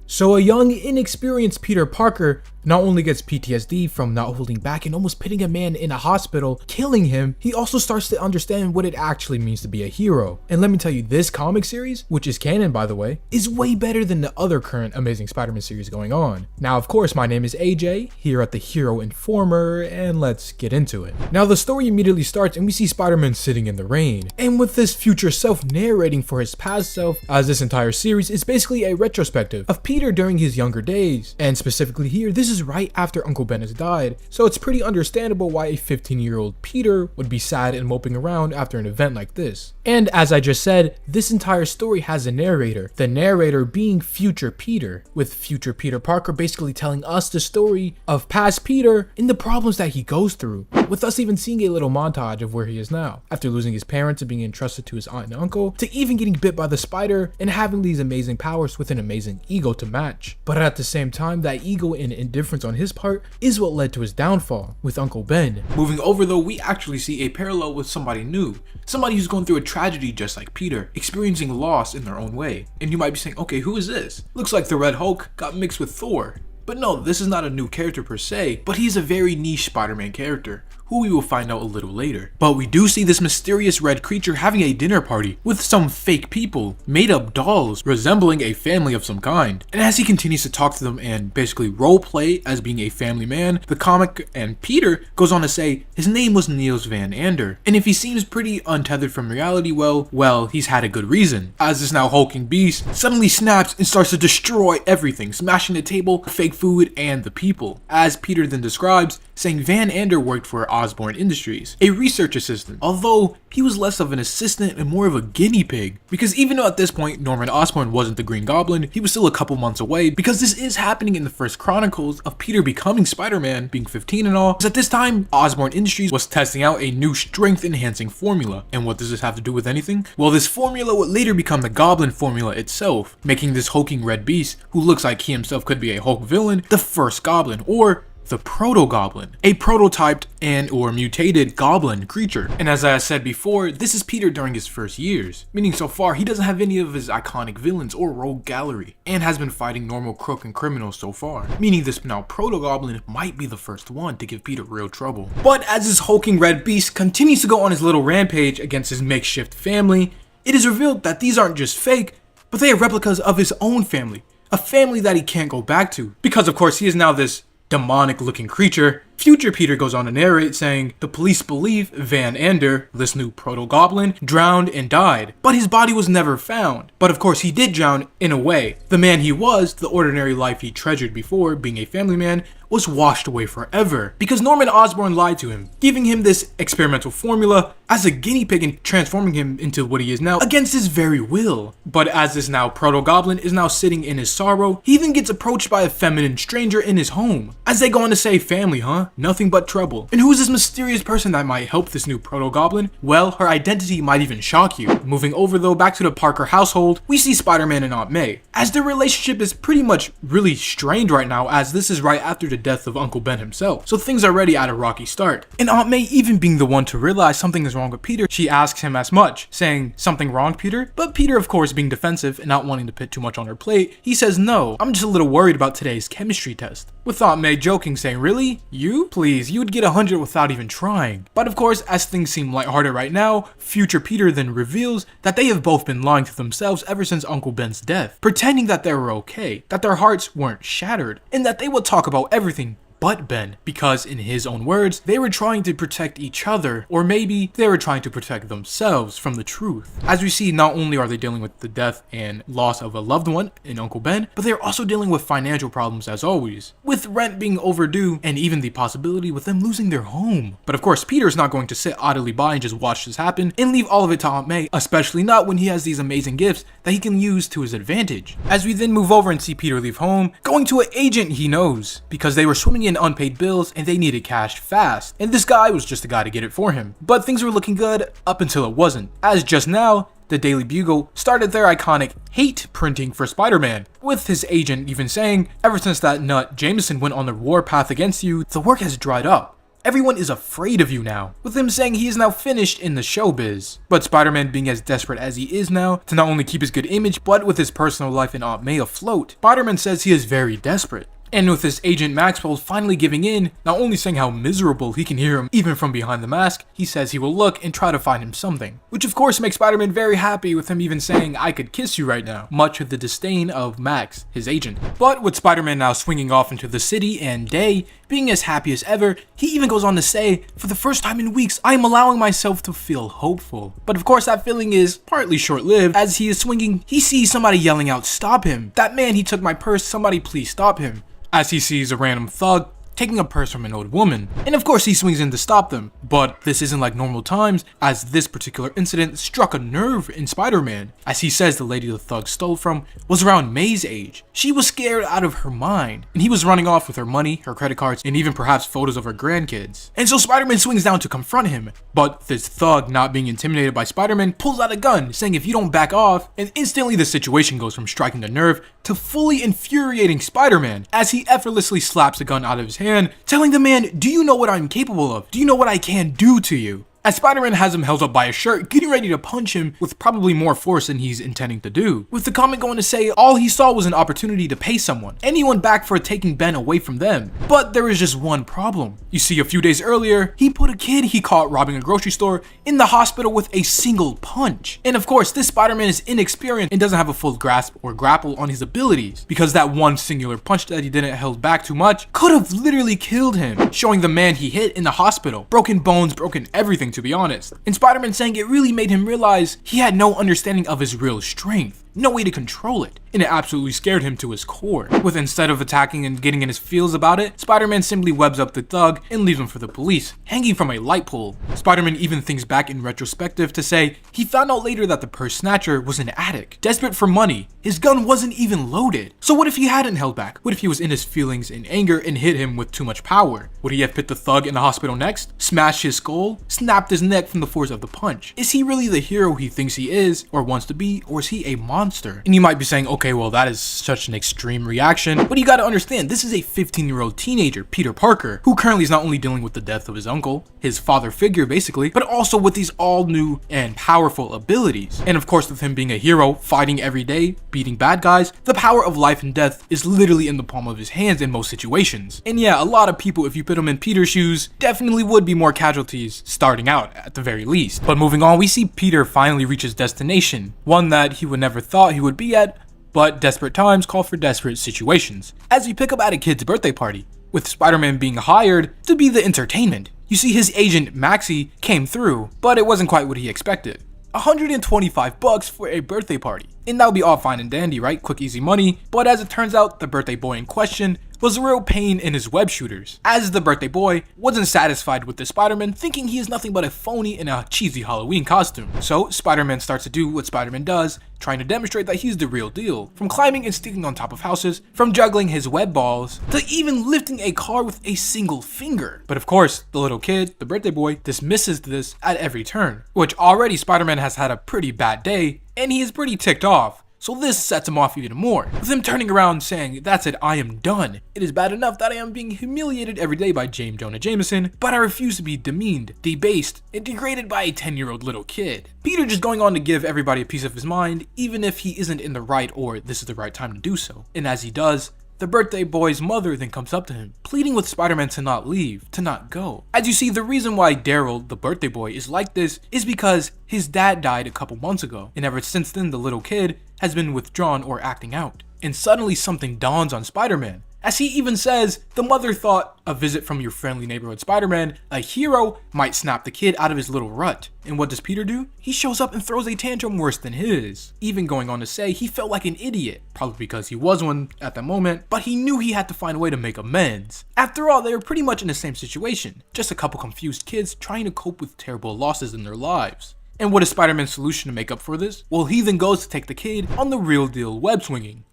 So a young, inexperienced Peter Parker not only gets PTSD from not holding back and almost putting a man in a hospital, killing him, he also starts to understand what it actually means to be a hero. And let me tell you, this comic series, which is canon by the way, is way better than the other current Amazing Spider-Man series going on. Now of course, my name is AJ, here at the Hero Informer, and let's get into it. Now the story immediately starts and we see Spider-Man sitting in the rain. And with this future self narrating for his past self, as this entire series is basically a retrospective of Peter during his younger days. And specifically here, this is right after Uncle Ben has died, so it's pretty understandable why a 15-year-old Peter would be sad and moping around after an event like this. And as I just said, this entire story has a narrator, the narrator being future Peter, with future Peter Parker basically telling us the story of past Peter and the problems that he goes through, with us even seeing a little montage of where he is now, after losing his parents and being entrusted to his aunt and uncle, to even getting bit by the spider and having these amazing powers with an amazing ego to match. But at the same time, that ego and indifference on his part is what led to his downfall with Uncle Ben. Moving over though, we actually see a parallel with somebody new, somebody who's going through a tragedy just like Peter, experiencing loss in their own way. And you might be saying, okay, who is this? Looks like the Red Hulk got mixed with Thor. But no, this is not a new character per se, but he's a very niche Spider-Man character, who we will find out a little later. But we do see this mysterious red creature having a dinner party with some fake people, made up dolls, resembling a family of some kind. And as he continues to talk to them and basically role play as being a family man, the comic and Peter goes on to say his name was Niels Van Ander. And if he seems pretty untethered from reality, well, he's had a good reason, as this now hulking beast suddenly snaps and starts to destroy everything, smashing the table, fake food, and the people. As Peter then describes, saying Van Ander worked for Osborn Industries, a research assistant, although he was less of an assistant and more of a guinea pig, because even though at this point Norman Osborn wasn't the Green Goblin, he was still a couple months away, because this is happening in the first chronicles of Peter becoming Spider-Man, being 15 and all. Because at this time, Osborn Industries was testing out a new strength enhancing formula. And what does this have to do with anything? Well, this formula would later become the Goblin formula itself, making this hulking red beast, who looks like he himself could be a Hulk villain, the first Goblin, or the Proto-Goblin, a prototyped and or mutated goblin creature. And as I said before, this is Peter during his first years, meaning so far he doesn't have any of his iconic villains or rogue gallery, and has been fighting normal crook and criminals so far, meaning this now Proto-Goblin might be the first one to give Peter real trouble. But as this hulking red beast continues to go on his little rampage against his makeshift family, it is revealed that these aren't just fake, but they are replicas of his own family, a family that he can't go back to, because of course he is now this demonic looking creature. Future Peter goes on to narrate saying, the police believe Van Ander, this new Proto-Goblin, drowned and died, but his body was never found. But of course he did drown in a way. The man he was, the ordinary life he treasured before, being a family man, was washed away forever, because Norman Osborn lied to him, giving him this experimental formula as a guinea pig and transforming him into what he is now against his very will. But as this now Proto-Goblin is now sitting in his sorrow, he even gets approached by a feminine stranger in his home. As they go on to say, family, huh? Nothing but trouble. And who is this mysterious person that might help this new Proto-Goblin? Well, her identity might even shock you. Moving over though, back to the Parker household, we see Spider-Man and Aunt May, as their relationship is pretty much really strained right now, as this is right after the death of Uncle Ben himself. So things are already at a rocky start. And Aunt May even being the one to realize something is wrong with Peter, she asks him as much, saying, something wrong, Peter? But Peter, of course, being defensive and not wanting to put too much on her plate, he says, no, I'm just a little worried about today's chemistry test. With Aunt May joking, saying, really? You? Please, you would get 100 without even trying. But of course, as things seem lighthearted right now, future Peter then reveals that they have both been lying to themselves ever since Uncle Ben's death, pretending that they were okay, that their hearts weren't shattered, and that they would talk about everything but Ben, because in his own words, they were trying to protect each other, or maybe they were trying to protect themselves from the truth. As we see, not only are they dealing with the death and loss of a loved one in Uncle Ben, but they are also dealing with financial problems as always, with rent being overdue and even the possibility with them losing their home. But of course, Peter is not going to sit idly by and just watch this happen and leave all of it to Aunt May, especially not when he has these amazing gifts that he can use to his advantage. As we then move over and see Peter leave home, going to an agent he knows, because they were swimming in unpaid bills and they needed cash fast, and this guy was just the guy to get it for him. But things were looking good up until it wasn't, as just now the Daily Bugle started their iconic hate printing for Spider-Man, with his agent even saying, ever since that nut Jameson went on the warpath against you, the work has dried up. Everyone is afraid of you now, with him saying he is now finished in the showbiz. But Spider-Man being as desperate as he is now to not only keep his good image, but with his personal life and Aunt May afloat, Spider-Man says he is very desperate. And with his agent Maxwell finally giving in, not only saying how miserable he can hear him even from behind the mask, he says he will look and try to find him something. Which of course makes Spider-Man very happy, with him even saying, "I could kiss you right now," much to the disdain of Max, his agent. But with Spider-Man now swinging off into the city and Day being as happy as ever, he even goes on to say, "For the first time in weeks, I am allowing myself to feel hopeful." But of course that feeling is partly short-lived. As he is swinging, he sees somebody yelling out, "Stop him! That man, he took my purse, somebody please stop him." As he sees a random thug taking a purse from an old woman. And of course he swings in to stop them. But this isn't like normal times, as this particular incident struck a nerve in Spider-Man. As he says the lady the thug stole from was around May's age. She was scared out of her mind, and he was running off with her money, her credit cards, and even perhaps photos of her grandkids. And so Spider-Man swings down to confront him. But this thug, not being intimidated by Spider-Man, pulls out a gun, saying if you don't back off, and instantly the situation goes from striking a nerve to fully infuriating Spider-Man, as he effortlessly slaps the gun out of his hand, telling the man, "Do you know what I'm capable of? Do you know what I can do to you?" As Spider-Man has him held up by a shirt, getting ready to punch him with probably more force than he's intending to do. With the comment going to say all he saw was an opportunity to pay anyone back for taking Ben away from them. But there is just one problem. You see, a few days earlier, he put a kid he caught robbing a grocery store in the hospital with a single punch. And of course, this Spider-Man is inexperienced and doesn't have a full grasp or grapple on his abilities, because that one singular punch that he didn't hold back too much could have literally killed him, showing the man he hit in the hospital broken bones, broken everything, to be honest. And Spider-Man saying it really made him realize he had no understanding of his real strength, no way to control it, and it absolutely scared him to his core. With instead of attacking and getting in his feels about it, Spider-Man simply webs up the thug and leaves him for the police, hanging from a light pole. Spider-Man even thinks back in retrospective to say he found out later that the purse snatcher was an addict, desperate for money. His gun wasn't even loaded. So what if he hadn't held back? What if he was in his feelings in anger and hit him with too much power? Would he have put the thug in the hospital next? Smashed his skull? Snapped his neck from the force of the punch? Is he really the hero he thinks he is or wants to be, or is he a monster? And you might be saying, okay, well, that is such an extreme reaction, but you gotta understand, this is a 15-year-old teenager, Peter Parker, who currently is not only dealing with the death of his uncle, his father figure basically, but also with these all new and powerful abilities. And of course, with him being a hero, fighting every day, beating bad guys, the power of life and death is literally in the palm of his hands in most situations. And yeah, a lot of people, if you put them in Peter's shoes, definitely would be more casualties starting out at the very least. But moving on, we see Peter finally reach his destination, one that he would never thought he would be at, but desperate times call for desperate situations. As we pick up at a kid's birthday party, with Spider-Man being hired to be the entertainment. You see, his agent Maxie came through, but it wasn't quite what he expected. $125 for a birthday party. And that would be all fine and dandy, right? Quick, easy money. But as it turns out, the birthday boy in question was a real pain in his web shooters, as the birthday boy wasn't satisfied with the Spider-Man, thinking he is nothing but a phony in a cheesy Halloween costume. So Spider-Man starts to do what Spider-Man does, trying to demonstrate that he's the real deal, from climbing and sticking on top of houses, from juggling his web balls, to even lifting a car with a single finger. But of course, the little kid, the birthday boy, dismisses this at every turn, which already Spider-Man has had a pretty bad day, and he is pretty ticked off. So this sets him off even more, with him turning around saying, "That's it, I am done. It is bad enough that I am being humiliated every day by James Jonah Jameson, but I refuse to be demeaned, debased, and degraded by a 10-year-old little kid." Peter just going on to give everybody a piece of his mind, even if he isn't in the right or this is the right time to do so. And as he does, the birthday boy's mother then comes up to him, pleading with Spider-Man to not leave, to not go. As you see, the reason why Daryl, the birthday boy, is like this is because his dad died a couple months ago, and ever since then the little kid has been withdrawn or acting out. And suddenly something dawns on Spider-Man. As he even says, the mother thought a visit from your friendly neighborhood Spider-Man, a hero, might snap the kid out of his little rut. And what does Peter do? He shows up and throws a tantrum worse than his. Even going on to say he felt like an idiot, probably because he was one at the moment, but he knew he had to find a way to make amends. After all, they were pretty much in the same situation, just a couple confused kids trying to cope with terrible losses in their lives. And what is Spider-Man's solution to make up for this? Well, he then goes to take the kid on the real deal web swinging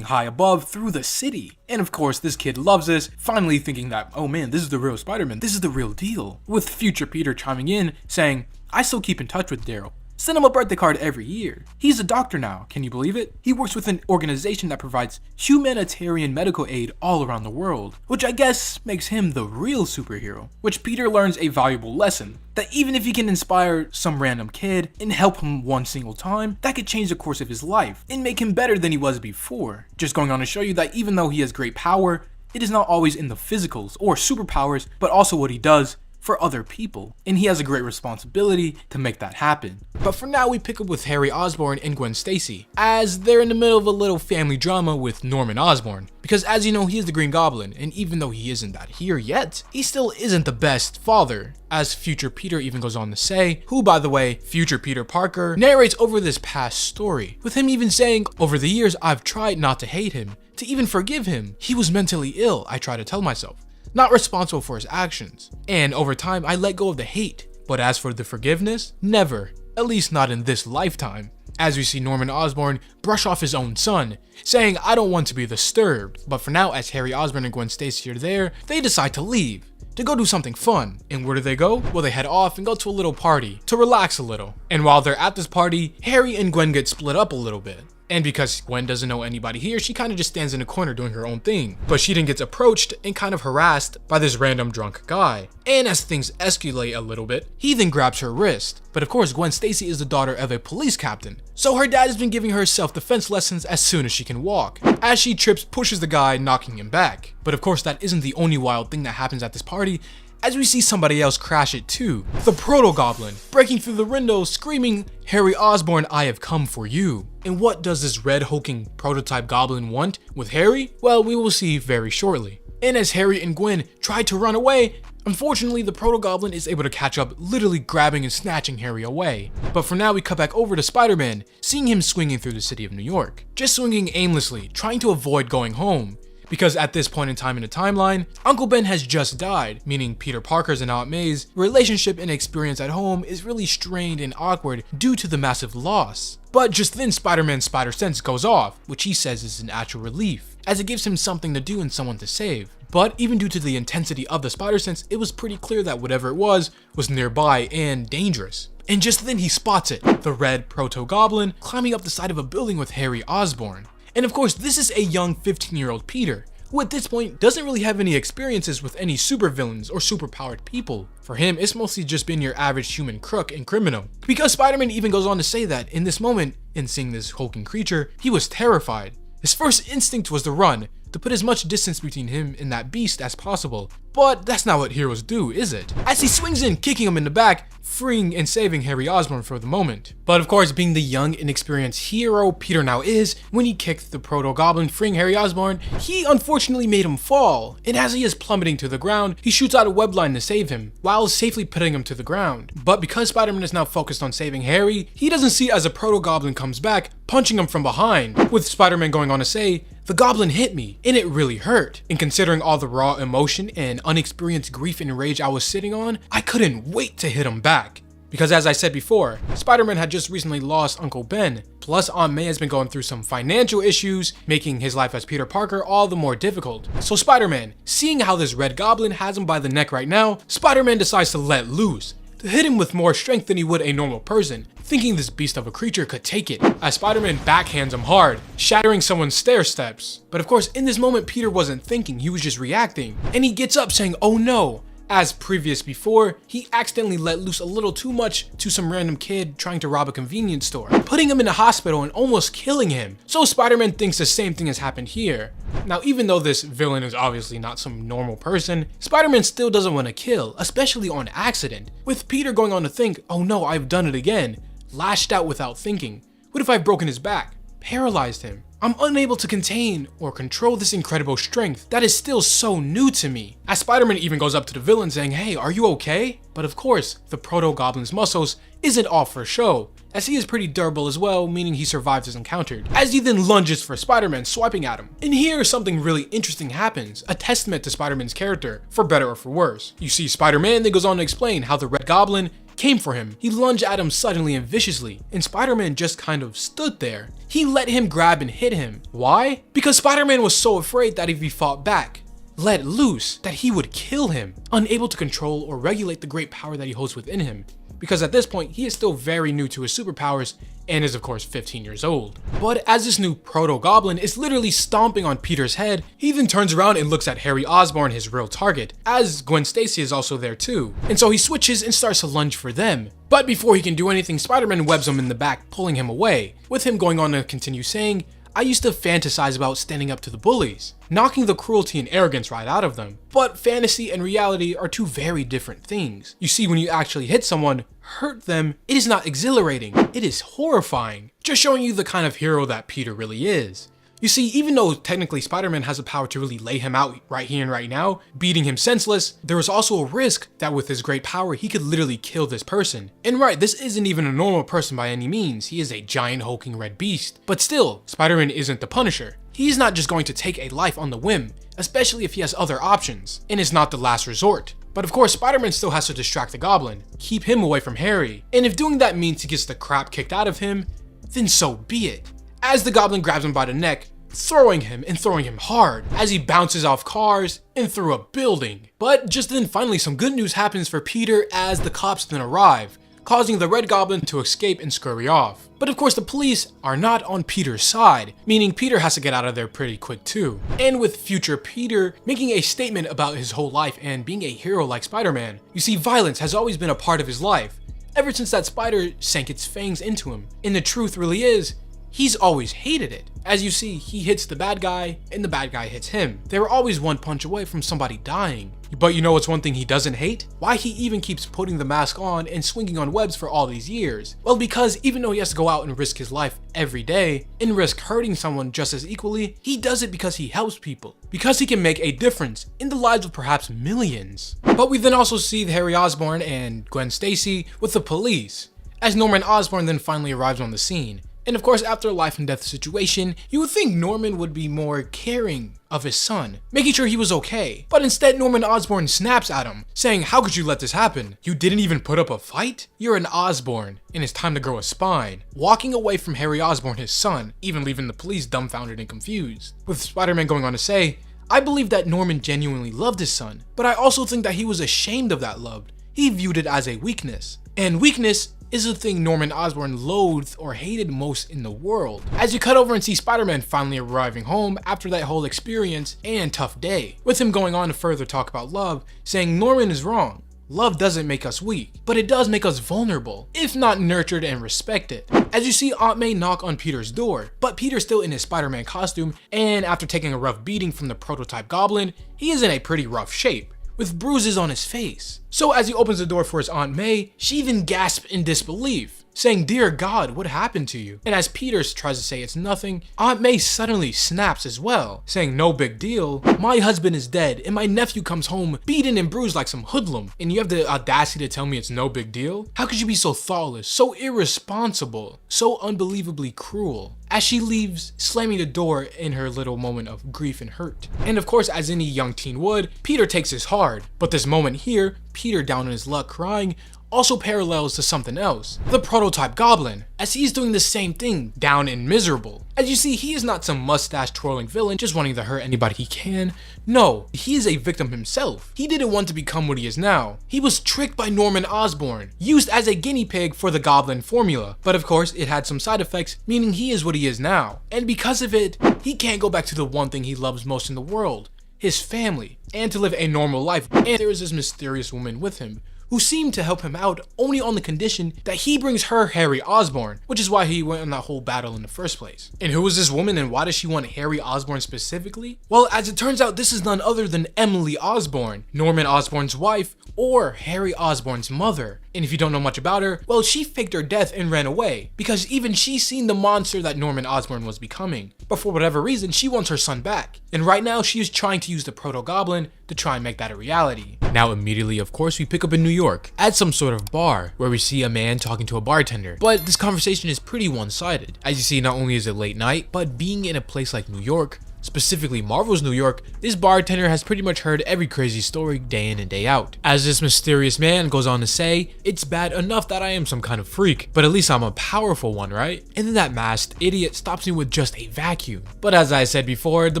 high above through the city. And of course, this kid loves this, finally thinking that, oh man, this is the real Spider-Man, this is the real deal. With future Peter chiming in, saying, "I still keep in touch with Daryl. send him a birthday card every year. He's a doctor now, can you believe it? He works with an organization that provides humanitarian medical aid all around the world, which I guess makes him the real superhero. Which Peter learns a valuable lesson, that even if he can inspire some random kid and help him one single time, that could change the course of his life and make him better than he was before. Just going on to show you that even though he has great power, it is not always in the physicals or superpowers, but also what he does for other people, and he has a great responsibility to make that happen. But for now, we pick up with Harry Osborn and Gwen Stacy, as they're in the middle of a little family drama with Norman Osborn, because as you know, he is the Green Goblin, and even though he isn't that here yet, he still isn't the best father, as future Peter even goes on to say, who by the way, future Peter Parker, narrates over this past story, with him even saying, over the years I've tried not to hate him, to even forgive him. He was mentally ill, I try to tell myself, not responsible for his actions. And over time, I let go of the hate. But as for the forgiveness, never. At least not in this lifetime. As we see Norman Osborn brush off his own son, saying, I don't want to be disturbed. But for now, as Harry Osborn and Gwen Stacy are there, they decide to leave, to go do something fun. And where do they go? Well, they head off and go to a little party, to relax a little. And while they're at this party, Harry and Gwen get split up a little bit. And because Gwen doesn't know anybody here, she kind of just stands in a corner doing her own thing. But she then gets approached and kind of harassed by this random drunk guy. And as things escalate a little bit, he then grabs her wrist. But of course, Gwen Stacy is the daughter of a police captain, so her dad has been giving her self-defense lessons as soon as she can walk. As she trips, pushes the guy, knocking him back. But of course, that isn't the only wild thing that happens at this party, as we see somebody else crash it too. The Proto-Goblin, breaking through the window, screaming, Harry Osborn, I have come for you. And what does this red hulking prototype goblin want with Harry? Well, we will see very shortly. And as Harry and Gwen try to run away, unfortunately the Proto-Goblin is able to catch up, literally grabbing and snatching Harry away. But for now, we cut back over to Spider-Man, seeing him swinging through the city of New York. Just swinging aimlessly, trying to avoid going home. Because at this point in time in the timeline, Uncle Ben has just died, meaning Peter Parker's and Aunt May's relationship and experience at home is really strained and awkward due to the massive loss. But just then Spider-Man's spider sense goes off, which he says is an actual relief, as it gives him something to do and someone to save. But even due to the intensity of the spider sense, it was pretty clear that whatever it was nearby and dangerous. And just then he spots it, the red Proto-Goblin climbing up the side of a building with Harry Osborn. And of course, this is a young 15-year-old Peter, who at this point doesn't really have any experiences with any supervillains or superpowered people. For him, it's mostly just been your average human crook and criminal. Because Spider-Man even goes on to say that in this moment, in seeing this hulking creature, he was terrified. His first instinct was to run, to put as much distance between him and that beast as possible. But that's not what heroes do, is it? As he swings in, kicking him in the back, freeing and saving Harry Osborn for the moment. But of course, being the young, inexperienced hero Peter now is, when he kicked the Proto-Goblin, freeing Harry Osborn, he unfortunately made him fall. And as he is plummeting to the ground, he shoots out a web line to save him, while safely putting him to the ground. But because Spider-Man is now focused on saving Harry, he doesn't see as a Proto-Goblin comes back, punching him from behind, with Spider-Man going on to say, the goblin hit me, and it really hurt. And considering all the raw emotion and unexperienced grief and rage I was sitting on, I couldn't wait to hit him back. Because as I said before, Spider-Man had just recently lost Uncle Ben, plus Aunt May has been going through some financial issues, making his life as Peter Parker all the more difficult. So Spider-Man, seeing how this red goblin has him by the neck right now, Spider-Man decides to let loose, to hit him with more strength than he would a normal person, thinking this beast of a creature could take it, as Spider-Man backhands him hard, shattering someone's stair steps. But of course, in this moment, Peter wasn't thinking, he was just reacting, and he gets up saying, oh no. As previous before, he accidentally let loose a little too much to some random kid trying to rob a convenience store, putting him in a hospital and almost killing him. So Spider-Man thinks the same thing has happened here. Now, even though this villain is obviously not some normal person, Spider-Man still doesn't want to kill, especially on accident, with Peter going on to think, oh no, I've done it again, lashed out without thinking. What if I've broken his back, paralyzed him? I'm unable to contain or control this incredible strength that is still so new to me. As Spider-Man even goes up to the villain saying, hey, are you okay? But of course, the Proto-Goblin's muscles isn't all for show, as he is pretty durable as well, meaning he survives as encountered, as he then lunges for Spider-Man, swiping at him. And here something really interesting happens, a testament to Spider-Man's character, for better or for worse. You see Spider-Man then goes on to explain how the Red Goblin came for him. He lunged at him suddenly and viciously, and Spider-Man just kind of stood there. He let him grab and hit him. Why? Because Spider-Man was so afraid that if he fought back, let loose, that he would kill him, unable to control or regulate the great power that he holds within him. because at this point he is still very new to his superpowers and is of course 15 years old. But as this new Proto-Goblin is literally stomping on Peter's head, he then turns around and looks at Harry Osborn, his real target, as Gwen Stacy is also there too. And so he switches and starts to lunge for them. But before he can do anything, Spider-Man webs him in the back, pulling him away, with him going on to continue saying, "I used to fantasize about standing up to the bullies," knocking the cruelty and arrogance right out of them. But fantasy and reality are two very different things. You see, when you actually hit someone, hurt them, it is not exhilarating, it is horrifying. Just showing you the kind of hero that Peter really is. You see, even though technically Spider-Man has the power to really lay him out right here and right now, beating him senseless, there is also a risk that with his great power, he could literally kill this person. And right, this isn't even a normal person by any means, he is a giant hulking red beast. But still, Spider-Man isn't the Punisher. He's not just going to take a life on the whim, especially if he has other options, and is not the last resort. But of course, Spider-Man still has to distract the Goblin, keep him away from Harry, and if doing that means he gets the crap kicked out of him, then so be it. As the Goblin grabs him by the neck, throwing him hard, as he bounces off cars and through a building. But just then finally some good news happens for Peter as the cops then arrive, causing the Red Goblin to escape and scurry off. But of course the police are not on Peter's side, meaning Peter has to get out of there pretty quick too. And with future Peter making a statement about his whole life and being a hero like Spider-Man. You see, violence has always been a part of his life, ever since that spider sank its fangs into him. And the truth really is, he's always hated it. As you see, he hits the bad guy and the bad guy hits him. They were always one punch away from somebody dying. But you know what's one thing he doesn't hate? Why he even keeps putting the mask on and swinging on webs for all these years? Well, because even though he has to go out and risk his life every day and risk hurting someone just as equally, he does it because he helps people. Because he can make a difference in the lives of perhaps millions. But we then also see Harry Osborn and Gwen Stacy with the police, as Norman Osborn then finally arrives on the scene. And of course, after a life and death situation, you would think Norman would be more caring of his son, making sure he was okay. But instead, Norman Osborn snaps at him, saying, "How could you let this happen? You didn't even put up a fight? You're an Osborn, and it's time to grow a spine." Walking away from Harry Osborn, his son, even leaving the police dumbfounded and confused. With Spider-Man going on to say, "I believe that Norman genuinely loved his son, but I also think that he was ashamed of that love. He viewed it as a weakness. And weakness is the thing Norman Osborn loathed or hated most in the world." As you cut over and see Spider-Man finally arriving home after that whole experience and tough day, with him going on to further talk about love, saying Norman is wrong. Love doesn't make us weak, but it does make us vulnerable, if not nurtured and respected. As you see Aunt May knock on Peter's door, but Peter's still in his Spider-Man costume, and after taking a rough beating from the prototype Goblin, he is in a pretty rough shape, with bruises on his face. So as he opens the door for his Aunt May, she even gasps in disbelief, saying, "Dear God, what happened to you?" And as Peter tries to say it's nothing, Aunt May suddenly snaps as well, saying, "No big deal. My husband is dead and my nephew comes home beaten and bruised like some hoodlum, and you have the audacity to tell me it's no big deal? How could you be so thoughtless, so irresponsible, so unbelievably cruel?" As she leaves, slamming the door in her little moment of grief and hurt. And of course, as any young teen would, Peter takes this hard. But this moment here, Peter down on his luck crying, also parallels to something else, the prototype Goblin, as he's doing the same thing, down and miserable. As you see, he is not some mustache twirling villain just wanting to hurt anybody he can. No, he is a victim himself. He didn't want to become what he is now. He was tricked by Norman Osborn, used as a guinea pig for the Goblin formula. But of course, it had some side effects, meaning he is what he is now. And because of it, he can't go back to the one thing he loves most in the world, his family, and to live a normal life. And there is this mysterious woman with him, who seemed to help him out only on the condition that he brings her Harry Osborn, which is why he went on that whole battle in the first place. And who is this woman and why does she want Harry Osborn specifically? Well, as it turns out, this is none other than Emily Osborn, Norman Osborn's wife, or Harry Osborn's mother. And if you don't know much about her, well, she faked her death and ran away, because even she's seen the monster that Norman Osborn was becoming. But for whatever reason, she wants her son back. And right now, she is trying to use the Proto-Goblin to try and make that a reality. Now immediately, of course, we pick up in New York, at some sort of bar, where we see a man talking to a bartender. But this conversation is pretty one-sided. As you see, not only is it late night, but being in a place like New York, specifically Marvel's New York, this bartender has pretty much heard every crazy story day in and day out. As this mysterious man goes on to say, "It's bad enough that I am some kind of freak, but at least I'm a powerful one, right?" And then that masked idiot stops me with just a vacuum. But as I said before, the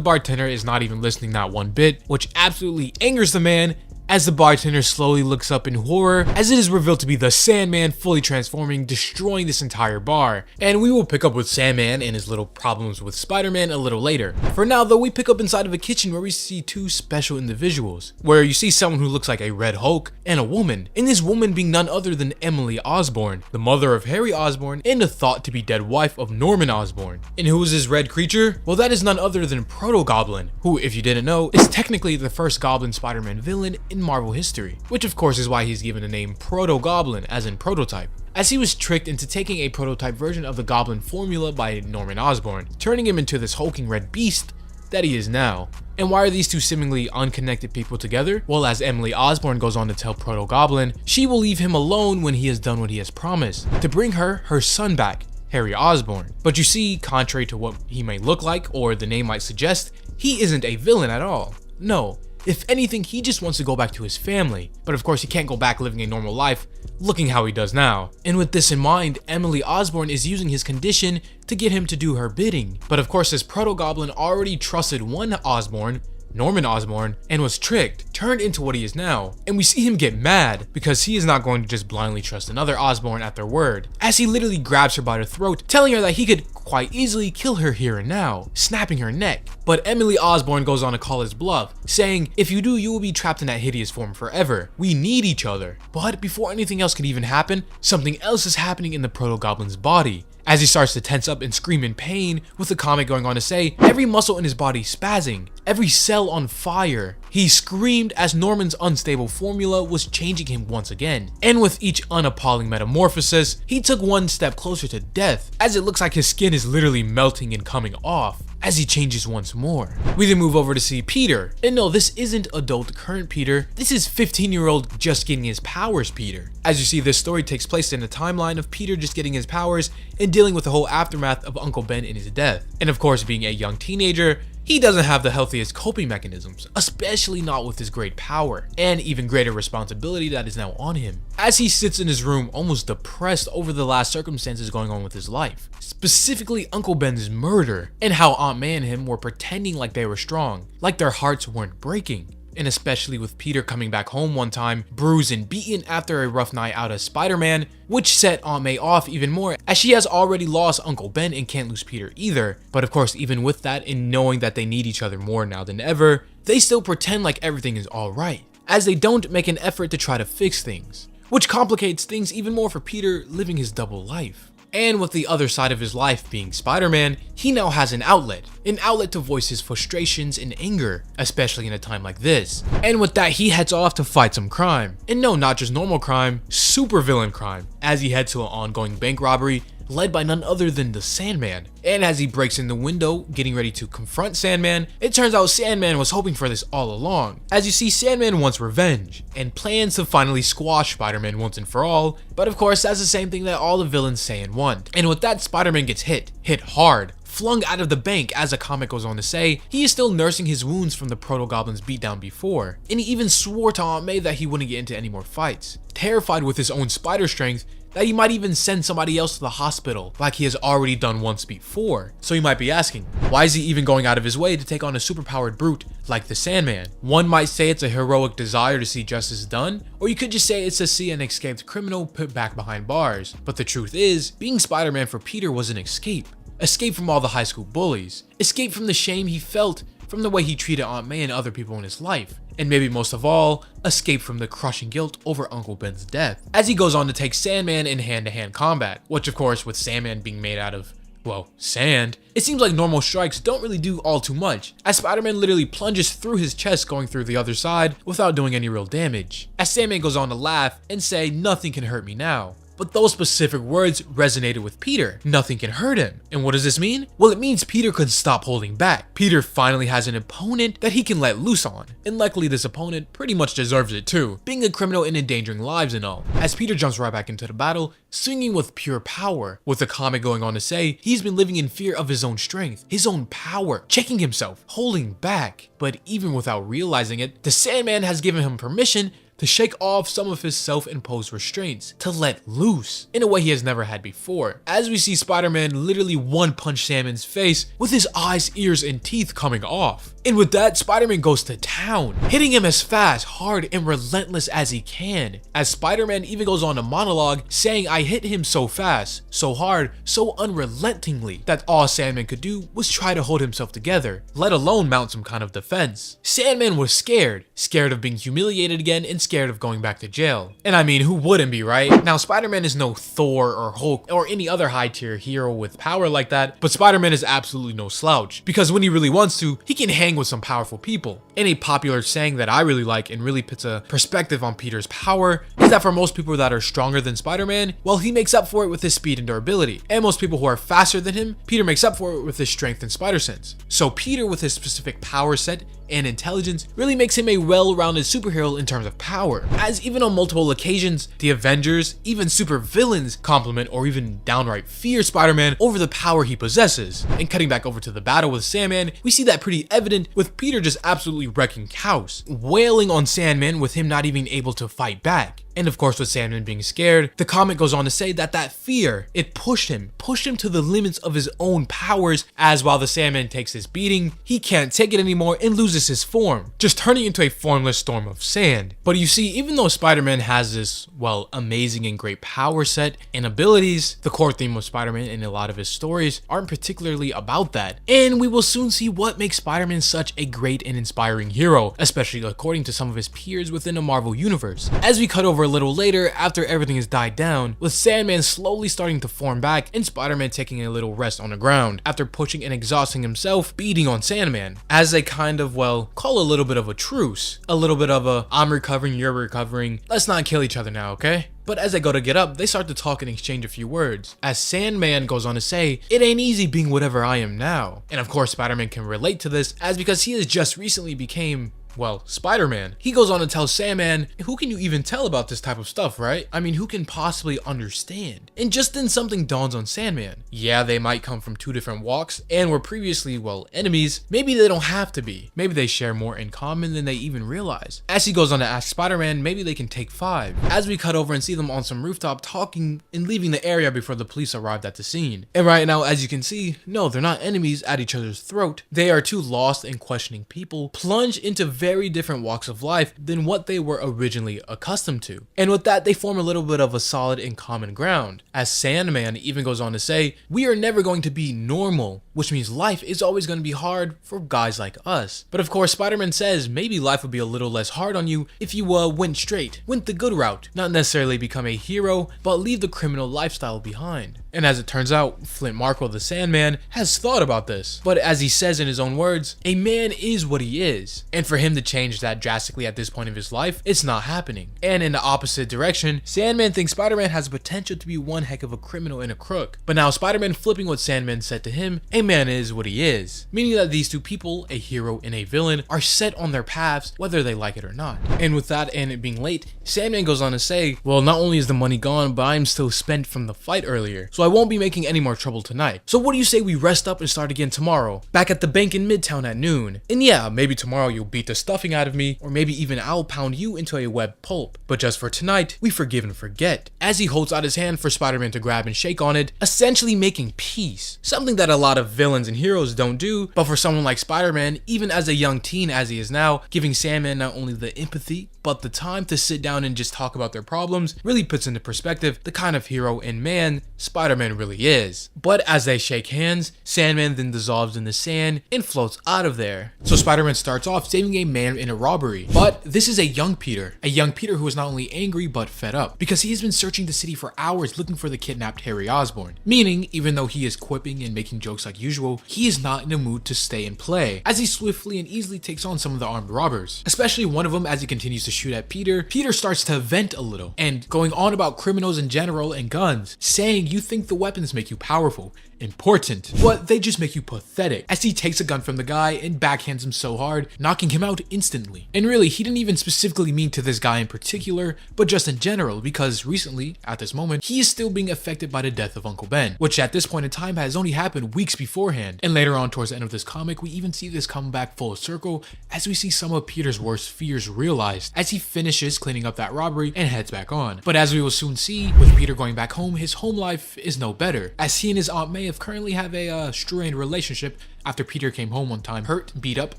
bartender is not even listening that one bit, which absolutely angers the man, as the bartender slowly looks up in horror as it is revealed to be the Sandman fully transforming, destroying this entire bar. And we will pick up with Sandman and his little problems with Spider-Man a little later. For now though, we pick up inside of a kitchen where we see two special individuals, where you see someone who looks like a Red Hulk and a woman, and this woman being none other than Emily Osborn, the mother of Harry Osborn and the thought to be dead wife of Norman Osborn. And who is this red creature? Well, that is none other than Proto-Goblin, who, if you didn't know, is technically the first Goblin Spider-Man villain in Marvel history, which of course is why he's given the name Proto-Goblin, as in prototype, as he was tricked into taking a prototype version of the Goblin formula by Norman Osborn, turning him into this hulking red beast that he is now. And why are these two seemingly unconnected people together? Well, as Emily Osborn goes on to tell Proto-Goblin, she will leave him alone when he has done what he has promised, to bring her son back, Harry Osborn. But you see, contrary to what he may look like or the name might suggest, he isn't a villain at all. No, if anything, he just wants to go back to his family. But of course, he can't go back living a normal life, looking how he does now. And with this in mind, Emily Osborn is using his condition to get him to do her bidding. But of course, this Proto-Goblin already trusted one Osborn, Norman Osborn, and was tricked, turned into what he is now. And we see him get mad because he is not going to just blindly trust another Osborn at their word, as he literally grabs her by the throat, telling her that he could quite easily kill her here and now, snapping her neck. But Emily Osborn goes on to call his bluff, saying, if you do, you will be trapped in that hideous form forever. We need each other. But before anything else could even happen, something else is happening in the Proto-Goblin's body, as he starts to tense up and scream in pain, with the comic going on to say, every muscle in his body spazzing, every cell on fire. He screamed as Norman's unstable formula was changing him once again. And with each unappalling metamorphosis, he took one step closer to death, as it looks like his skin is literally melting and coming off as he changes once more. We then move over to see Peter, and no, this isn't adult current Peter, this is 15-year-old just getting his powers Peter. As you see, this story takes place in a timeline of Peter just getting his powers and dealing with the whole aftermath of Uncle Ben and his death. And of course, being a young teenager, he doesn't have the healthiest coping mechanisms, especially not with his great power and even greater responsibility that is now on him, as he sits in his room almost depressed over the last circumstances going on with his life, specifically Uncle Ben's murder and how Aunt May and him were pretending like they were strong, like their hearts weren't breaking. And especially with Peter coming back home one time, bruised and beaten after a rough night out as Spider-Man, which set Aunt May off even more, as she has already lost Uncle Ben and can't lose Peter either. But of course, even with that and knowing that they need each other more now than ever, they still pretend like everything is alright, as they don't make an effort to try to fix things, which complicates things even more for Peter living his double life. And with the other side of his life being Spider-Man, he now has an outlet to voice his frustrations and anger, especially in a time like this. And with that, he heads off to fight some crime. And no, not just normal crime, supervillain crime, as he heads to an ongoing bank robbery led by none other than the Sandman. And as he breaks in the window, getting ready to confront Sandman, it turns out Sandman was hoping for this all along. As you see, Sandman wants revenge, and plans to finally squash Spider-Man once and for all, but of course that's the same thing that all the villains say and want. And with that, Spider-Man gets hit hard, flung out of the bank. As the comic goes on to say, he is still nursing his wounds from the Proto-Goblin's beatdown before, and he even swore to Aunt May that he wouldn't get into any more fights, terrified with his own spider strength that he might even send somebody else to the hospital like he has already done once before. So you might be asking, why is he even going out of his way to take on a superpowered brute like the Sandman? One might say it's a heroic desire to see justice done, or you could just say it's to see an escaped criminal put back behind bars. But the truth is, being Spider-Man for Peter was an escape. Escape from all the high school bullies, escape from the shame he felt from the way he treated Aunt May and other people in his life, and maybe most of all, escape from the crushing guilt over Uncle Ben's death, as he goes on to take Sandman in hand-to-hand combat, which of course, with Sandman being made out of, well, sand, it seems like normal strikes don't really do all too much, as Spider-Man literally plunges through his chest going through the other side without doing any real damage, as Sandman goes on to laugh and say, "Nothing can hurt me now." But those specific words resonated with Peter. Nothing can hurt him. And what does this mean? Well, it means Peter could stop holding back. Peter finally has an opponent that he can let loose on. And luckily this opponent pretty much deserves it too, being a criminal and endangering lives and all. As Peter jumps right back into the battle, swinging with pure power, with the comic going on to say he's been living in fear of his own strength, his own power, checking himself, holding back. But even without realizing it, the Sandman has given him permission to shake off some of his self-imposed restraints, to let loose in a way he has never had before. As we see Spider-Man literally one-punch Sandman's face with his eyes, ears, and teeth coming off. And with that, Spider-Man goes to town, hitting him as fast, hard, and relentless as he can. As Spider-Man even goes on a monologue saying, "I hit him so fast, so hard, so unrelentingly that all Sandman could do was try to hold himself together, let alone mount some kind of defense." Sandman was scared of being humiliated again and scared of going back to jail. And I mean, who wouldn't be, right? Now, Spider-Man is no Thor or Hulk or any other high-tier hero with power like that, but Spider-Man is absolutely no slouch, because when he really wants to, he can hang with some powerful people. And a popular saying that I really like and really puts a perspective on Peter's power is that for most people that are stronger than Spider-Man, well, he makes up for it with his speed and durability. And most people who are faster than him, Peter makes up for it with his strength and spider sense. So Peter, with his specific power set and intelligence, really makes him a well-rounded superhero in terms of power, as even on multiple occasions, the Avengers, even super villains, compliment or even downright fear Spider-Man over the power he possesses. And cutting back over to the battle with Sandman, we see that pretty evident with Peter just absolutely wrecking house, wailing on Sandman with him not even able to fight back. And of course, with Sandman being scared, the comic goes on to say that fear, it pushed him to the limits of his own powers, as while the Sandman takes his beating, he can't take it anymore and loses his form, just turning into a formless storm of sand. But you see, even though Spider-Man has this, well, amazing and great power set and abilities, the core theme of Spider-Man in a lot of his stories aren't particularly about that. And we will soon see what makes Spider-Man such a great and inspiring hero, especially according to some of his peers within the Marvel Universe. As we cut over a little later, after everything has died down, with Sandman slowly starting to form back and Spider-Man taking a little rest on the ground after pushing and exhausting himself, beating on Sandman, as a kind of, well, call a little bit of a truce, a little bit of a "I'm recovering, you're recovering, let's not kill each other now, okay?" But as they go to get up, they start to talk and exchange a few words, as Sandman goes on to say, "It ain't easy being whatever I am now." And of course, Spider-Man can relate to this, as because he has just recently became, well, Spider-Man. He goes on to tell Sandman, "Who can you even tell about this type of stuff, right? I mean, who can possibly understand?" And just then something dawns on Sandman. Yeah, they might come from two different walks and were previously, well, enemies. Maybe they don't have to be. Maybe they share more in common than they even realize. As he goes on to ask Spider-Man, maybe they can take 5. As we cut over and see them on some rooftop talking and leaving the area before the police arrived at the scene. And right now, as you can see, no, they're not enemies at each other's throat. They are two lost and questioning people plunged into very different walks of life than what they were originally accustomed to. And with that, they form a little bit of a solid and common ground. As Sandman even goes on to say, "We are never going to be normal, which means life is always going to be hard for guys like us." But of course, Spider-Man says maybe life would be a little less hard on you if you went straight, went the good route, not necessarily become a hero, but leave the criminal lifestyle behind. And as it turns out, Flint Marko the Sandman has thought about this. But as he says in his own words, a man is what he is. And for him to change that drastically at this point of his life, it's not happening. And in the opposite direction, Sandman thinks Spider-Man has the potential to be one heck of a criminal and a crook. But now Spider-Man flipping what Sandman said to him, a man is what he is. Meaning that these two people, a hero and a villain, are set on their paths whether they like it or not. And with that and it being late, Sandman goes on to say, "Well, not only is the money gone, but I'm still spent from the fight earlier. So I won't be making any more trouble tonight. So what do you say we rest up and start again tomorrow? Back at the bank in Midtown at noon. And yeah, maybe tomorrow you'll beat the stuffing out of me, or maybe even I'll pound you into a web pulp. But just for tonight, we forgive and forget." As he holds out his hand for Spider-Man to grab and shake on it, essentially making peace. Something that a lot of villains and heroes don't do, but for someone like Spider-Man, even as a young teen as he is now, giving Sandman not only the empathy, but the time to sit down and just talk about their problems really puts into perspective the kind of hero and man Spider-Man really is. But as they shake hands, Sandman then dissolves in the sand and floats out of there. So Spider-Man starts off saving a man in a robbery. But this is a young Peter who is not only angry but fed up, because he has been searching the city for hours looking for the kidnapped Harry Osborn. Meaning, even though he is quipping and making jokes like usual, he is not in the mood to stay and play, as he swiftly and easily takes on some of the armed robbers. Especially one of them as he continues to shoot at Peter. Peter starts to vent a little and going on about criminals in general and guns, saying, "You think the weapons make you powerful. important, but they just make you pathetic, as he takes a gun from the guy and backhands him so hard, knocking him out instantly. And really, he didn't even specifically mean to this guy in particular, but just in general, because recently, at this moment, he is still being affected by the death of Uncle Ben, which at this point in time has only happened weeks beforehand. And later on towards the end of this comic, we even see this come back full circle as we see some of Peter's worst fears realized as he finishes cleaning up that robbery and heads back on. But as we will soon see, with Peter going back home, his home life is no better, as he and his Aunt May currently have a strained relationship after Peter came home one time hurt, beat up,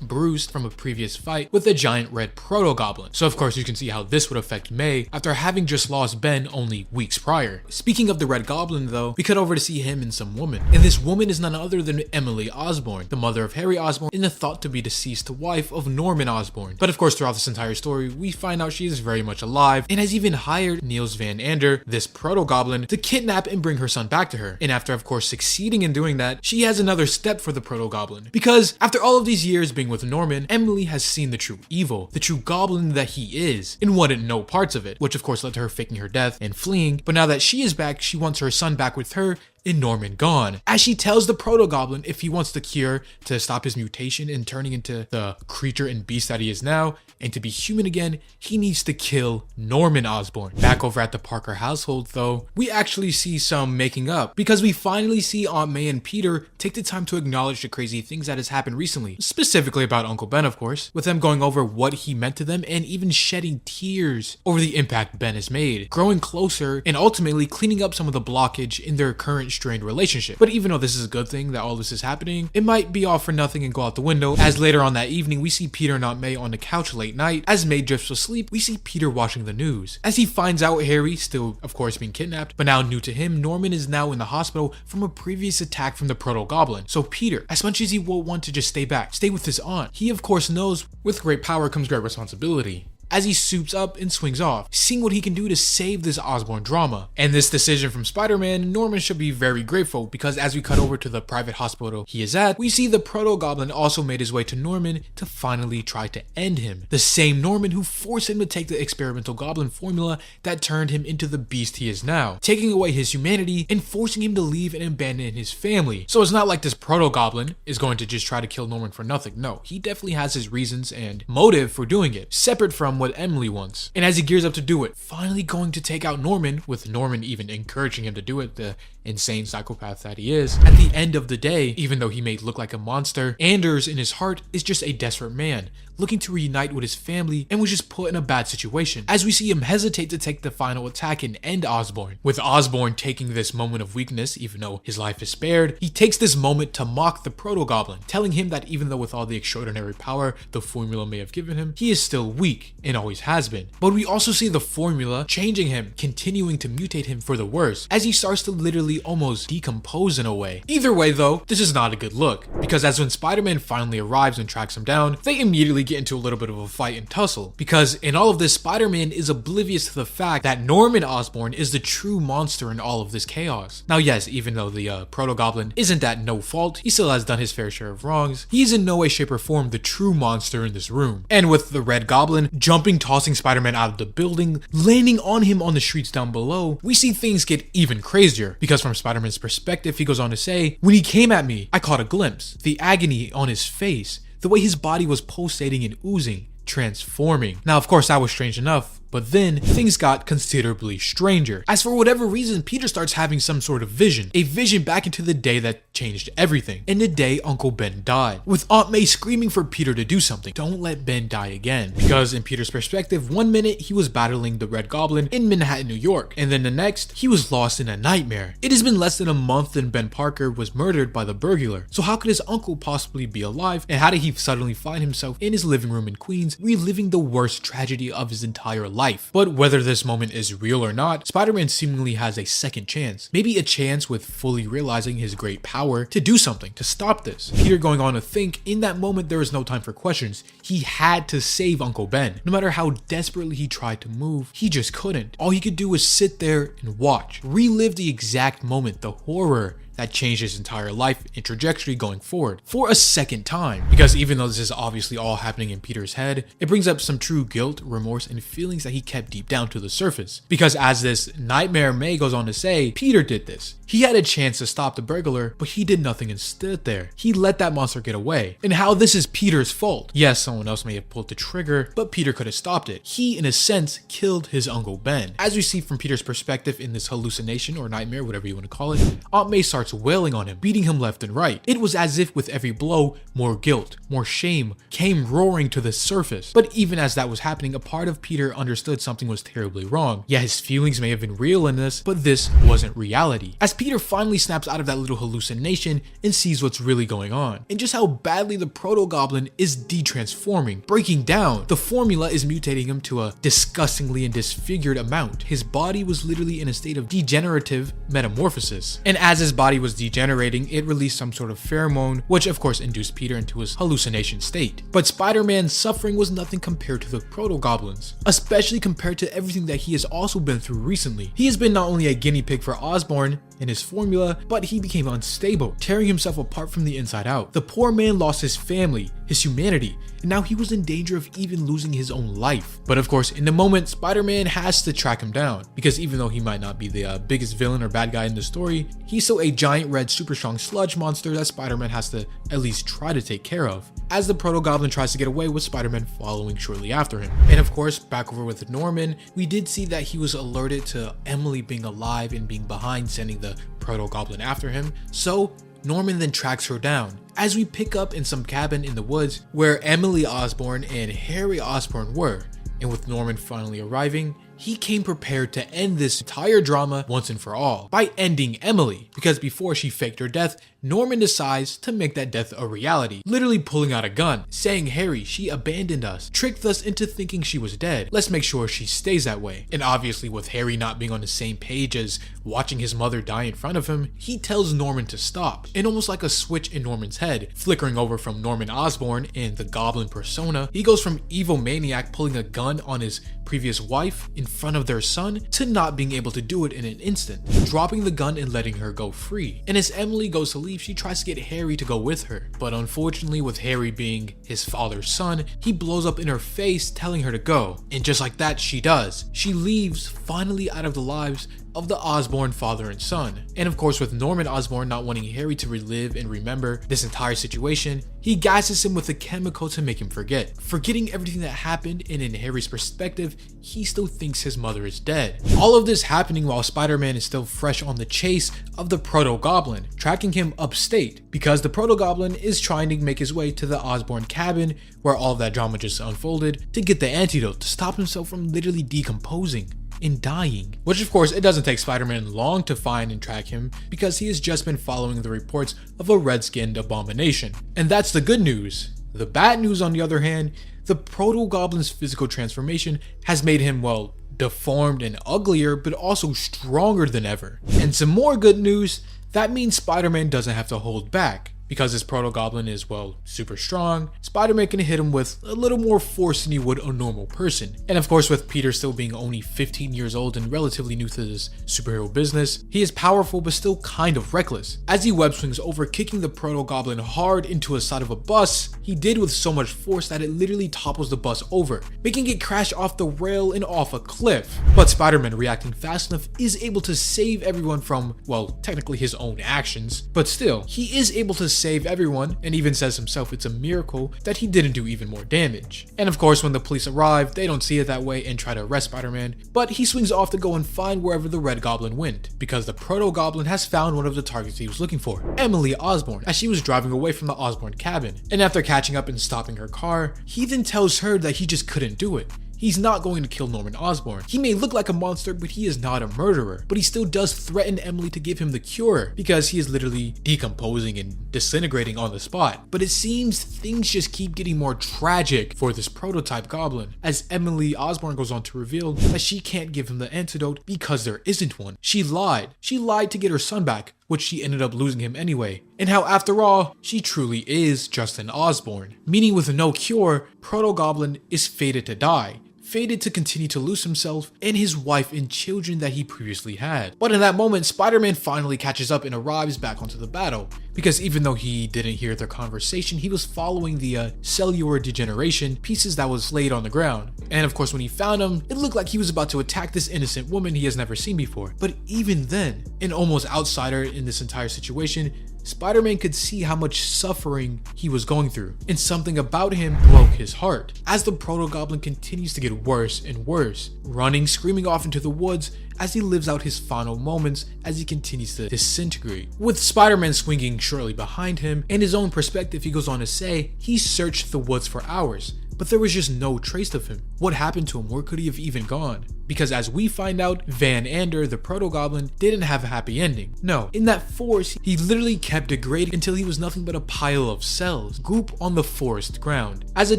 bruised from a previous fight with a giant red Proto-Goblin. So of course you can see how this would affect May after having just lost Ben only weeks prior. Speaking of the Red Goblin though, we cut over to see him and some woman. And this woman is none other than Emily Osborn, the mother of Harry Osborn and the thought to be deceased wife of Norman Osborn. But of course throughout this entire story, we find out she is very much alive and has even hired Niels Van Ander, this Proto-Goblin, to kidnap and bring her son back to her. And after of course succeeding in doing that, she has another step for the Proto-Goblin. Because after all of these years being with Norman, Emily has seen the true evil, the true goblin that he is, and wanted no parts of it, which of course led to her faking her death and fleeing. But now that she is back, she wants her son back with her and Norman gone, as she tells the Proto-Goblin if he wants the cure to stop his mutation and turning into the creature and beast that he is now, and to be human again, he needs to kill Norman Osborn. Back over at the Parker household though, we actually see some making up, because we finally see Aunt May and Peter take the time to acknowledge the crazy things that has happened recently, specifically about Uncle Ben of course, with them going over what he meant to them and even shedding tears over the impact Ben has made, growing closer and ultimately cleaning up some of the blockage in their current strained relationship. But even though this is a good thing that all this is happening, it might be all for nothing and go out the window, as later on that evening we see Peter and Aunt May on the couch late night. As May drifts asleep, we see Peter watching the news as he finds out Harry, still of course being kidnapped, but now new to him, Norman is now in the hospital from a previous attack from the Proto-Goblin. So Peter, as much as he will want to just stay back, stay with his aunt, he of course knows with great power comes great responsibility, as he suits up and swings off, seeing what he can do to save this Osborn drama. And this decision from Spider-Man, Norman should be very grateful, because as we cut over to the private hospital he is at, we see the Proto-Goblin also made his way to Norman to finally try to end him. The same Norman who forced him to take the experimental goblin formula that turned him into the beast he is now, taking away his humanity and forcing him to leave and abandon his family. So it's not like this Proto-Goblin is going to just try to kill Norman for nothing. No, he definitely has his reasons and motive for doing it, separate from what Emily wants. And as he gears up to do it, finally going to take out Norman, with Norman even encouraging him to do it, the insane psychopath that he is, at the end of the day, even though he may look like a monster, Anders in his heart is just a desperate man, looking to reunite with his family and was just put in a bad situation, as we see him hesitate to take the final attack and end Osborn. With Osborn taking this moment of weakness, even though his life is spared, he takes this moment to mock the Proto-Goblin, telling him that even though with all the extraordinary power the formula may have given him, he is still weak and always has been. But we also see the formula changing him, continuing to mutate him for the worse, as he starts to literally almost decompose in a way. Either way though, this is not a good look, because as when Spider-Man finally arrives and tracks him down, they immediately get into a little bit of a fight and tussle, because in all of this, Spider-Man is oblivious to the fact that Norman Osborn is the true monster in all of this chaos. Now yes, even though the Proto-Goblin isn't at no fault, he still has done his fair share of wrongs, he's in no way, shape or form the true monster in this room. And with the Red Goblin jumping, tossing Spider-Man out of the building, landing on him on the streets down below, we see things get even crazier, because from Spider-Man's perspective, he goes on to say, "When he came at me, I caught a glimpse, the agony on his face, the way his body was pulsating and oozing, transforming." Now, of course, that was strange enough, but then things got considerably stranger, as for whatever reason, Peter starts having some sort of vision, a vision back into the day that changed everything, and the day Uncle Ben died, with Aunt May screaming for Peter to do something. Don't let Ben die again, because in Peter's perspective, one minute he was battling the Red Goblin in Manhattan, New York, and then the next, he was lost in a nightmare. It has been less than a month and Ben Parker was murdered by the burglar, so how could his uncle possibly be alive, and how did he suddenly find himself in his living room in Queens, reliving the worst tragedy of his entire life? But whether this moment is real or not, Spider-Man seemingly has a second chance, maybe a chance with fully realizing his great power to do something to stop this. Peter going on to think, in that moment there was no time for questions, he had to save Uncle Ben. No matter how desperately he tried to move, he just couldn't. All he could do was sit there and watch, relive the exact moment, the horror, that changed his entire life and trajectory going forward for a second time. Because even though this is obviously all happening in Peter's head, it brings up some true guilt, remorse, and feelings that he kept deep down to the surface. Because as this Nightmare May goes on to say, Peter did this. He had a chance to stop the burglar, but he did nothing and stood there. He let that monster get away. And how this is Peter's fault. Yes, someone else may have pulled the trigger, but Peter could have stopped it. He, in a sense, killed his Uncle Ben. As we see from Peter's perspective in this hallucination or nightmare, whatever you want to call it, Aunt May starts wailing on him, beating him left and right. It was as if with every blow, more guilt, more shame came roaring to the surface. But even as that was happening, a part of Peter understood something was terribly wrong. Yeah, his feelings may have been real in this, but this wasn't reality. As Peter finally snaps out of that little hallucination and sees what's really going on, and just how badly the Proto-Goblin is de-transforming, breaking down. The formula is mutating him to a disgustingly and disfigured amount. His body was literally in a state of degenerative metamorphosis. And as his body was degenerating, it released some sort of pheromone, which of course induced Peter into his hallucination state. But Spider-Man's suffering was nothing compared to the Proto-Goblin's, especially compared to everything that he has also been through recently. He has been not only a guinea pig for Osborn and his formula, but he became unstable, tearing himself apart from the inside out. The poor man lost his family, his humanity, and now he was in danger of even losing his own life. But of course, in the moment, Spider-Man has to track him down, because even though he might not be the biggest villain or bad guy in the story, he's still a giant red super strong sludge monster that Spider-Man has to at least try to take care of, as the Proto-Goblin tries to get away with Spider-Man following shortly after him. And of course, back over with Norman, we did see that he was alerted to Emily being alive and being behind sending the Proto-Goblin after him, so Norman then tracks her down, as we pick up in some cabin in the woods where Emily Osborn and Harry Osborn were. And with Norman finally arriving, he came prepared to end this entire drama once and for all by ending Emily, because before she faked her death, Norman decides to make that death a reality, literally pulling out a gun, saying, "Harry, she abandoned us, tricked us into thinking she was dead. Let's make sure she stays that way." And obviously with Harry not being on the same page as watching his mother die in front of him, he tells Norman to stop. And almost like a switch in Norman's head, flickering over from Norman Osborn and the Goblin persona, he goes from evil maniac pulling a gun on his previous wife in front of their son to not being able to do it in an instant, dropping the gun and letting her go free. And as Emily goes to leave, she tries to get Harry to go with her, but unfortunately with Harry being his father's son, he blows up in her face telling her to go, and just like that she does. She leaves, finally out of the lives of the Osborn father and son. And of course with Norman Osborn not wanting Harry to relive and remember this entire situation, he gasses him with a chemical to make him forgetting everything that happened, and in Harry's perspective, he still thinks his mother is dead. All of this happening while Spider-Man is still fresh on the chase of the Proto-Goblin, tracking him upstate, because the Proto-Goblin is trying to make his way to the Osborn cabin where all of that drama just unfolded to get the antidote to stop himself from literally decomposing and dying. Which of course, it doesn't take Spider-Man long to find and track him, because he has just been following the reports of a red-skinned abomination. And that's the good news. The bad news, on the other hand, the Proto-Goblin's physical transformation has made him, well, deformed and uglier, but also stronger than ever. And some more good news, that means Spider-Man doesn't have to hold back. Because this Proto-Goblin is, well, super strong, Spider-Man can hit him with a little more force than he would a normal person. And of course, with Peter still being only 15 years old and relatively new to this superhero business, he is powerful but still kind of reckless. As he web swings over, kicking the Proto-Goblin hard into a side of a bus, he did with so much force that it literally topples the bus over, making it crash off the rail and off a cliff. But Spider-Man, reacting fast enough, is able to save everyone from, well, technically his own actions, but still, he is able to save everyone, and even says himself it's a miracle that he didn't do even more damage. And of course, when the police arrive, they don't see it that way and try to arrest Spider-Man, but he swings off to go and find wherever the Red Goblin went, because the Proto-Goblin has found one of the targets he was looking for, Emily Osborn, as she was driving away from the Osborn cabin. And after catching up and stopping her car, he then tells her that he just couldn't do it. He's not going to kill Norman Osborn. He may look like a monster, but he is not a murderer. But he still does threaten Emily to give him the cure, because he is literally decomposing and disintegrating on the spot. But it seems things just keep getting more tragic for this prototype goblin, as Emily Osborn goes on to reveal that she can't give him the antidote because there isn't one. She lied. She lied to get her son back, which she ended up losing him anyway. And how after all, she truly is just an Osborn. Meaning with no cure, Proto-Goblin is fated to die. fated to continue to lose himself and his wife and children that he previously had. But in that moment, Spider-Man finally catches up and arrives back onto the battle, because even though he didn't hear their conversation, he was following the cellular degeneration pieces that was laid on the ground. And of course, when he found him, it looked like he was about to attack this innocent woman he has never seen before. But even then, an almost outsider in this entire situation, Spider-Man could see how much suffering he was going through, and something about him broke his heart. As the Proto-Goblin continues to get worse and worse, running, screaming off into the woods as he lives out his final moments as he continues to disintegrate. With Spider-Man swinging shortly behind him, and his own perspective, he goes on to say he searched the woods for hours, but there was just no trace of him. What happened to him? Where could he have even gone? Because as we find out, Van Ander, the Proto-Goblin, didn't have a happy ending. No, in that forest, he literally kept degrading until he was nothing but a pile of cells, goop on the forest ground, as a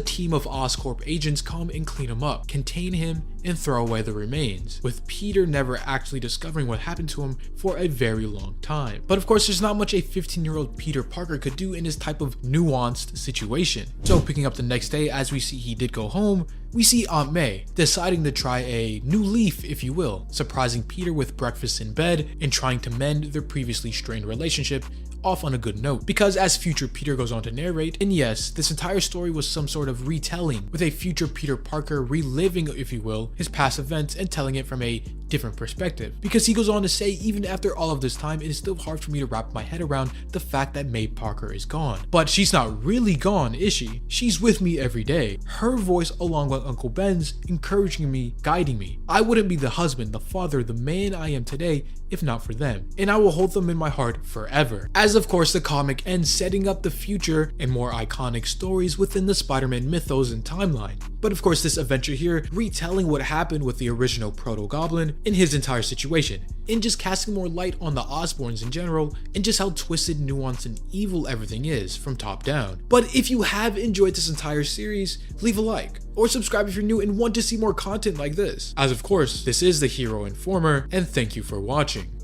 team of Oscorp agents come and clean him up, contain him, and throw away the remains, with Peter never actually discovering what happened to him for a very long time. But of course, there's not much a 15-year-old Peter Parker could do in this type of nuanced situation. So picking up the next day, as we see he did go home, we see Aunt May deciding to try a new leaf, if you will, surprising Peter with breakfast in bed and trying to mend their previously strained relationship off on a good note. Because as future Peter goes on to narrate, and yes, this entire story was some sort of retelling, with a future Peter Parker reliving, if you will, his past events and telling it from a different perspective. Because he goes on to say, even after all of this time, it is still hard for me to wrap my head around the fact that May Parker is gone. But she's not really gone, is she? She's with me every day. Her voice along with Uncle Ben's, encouraging me, guiding me. I wouldn't be the husband, the father, the man I am today if not for them, and I will hold them in my heart forever. As of course the comic ends, setting up the future and more iconic stories within the Spider-Man mythos and timeline. But of course this adventure here retelling what happened with the original Proto-Goblin in his entire situation, and just casting more light on the Osborns in general, and just how twisted, nuanced, and evil everything is from top down. But if you have enjoyed this entire series, leave a like, or subscribe if you're new and want to see more content like this. As of course, this is the Hero Informer, and thank you for watching.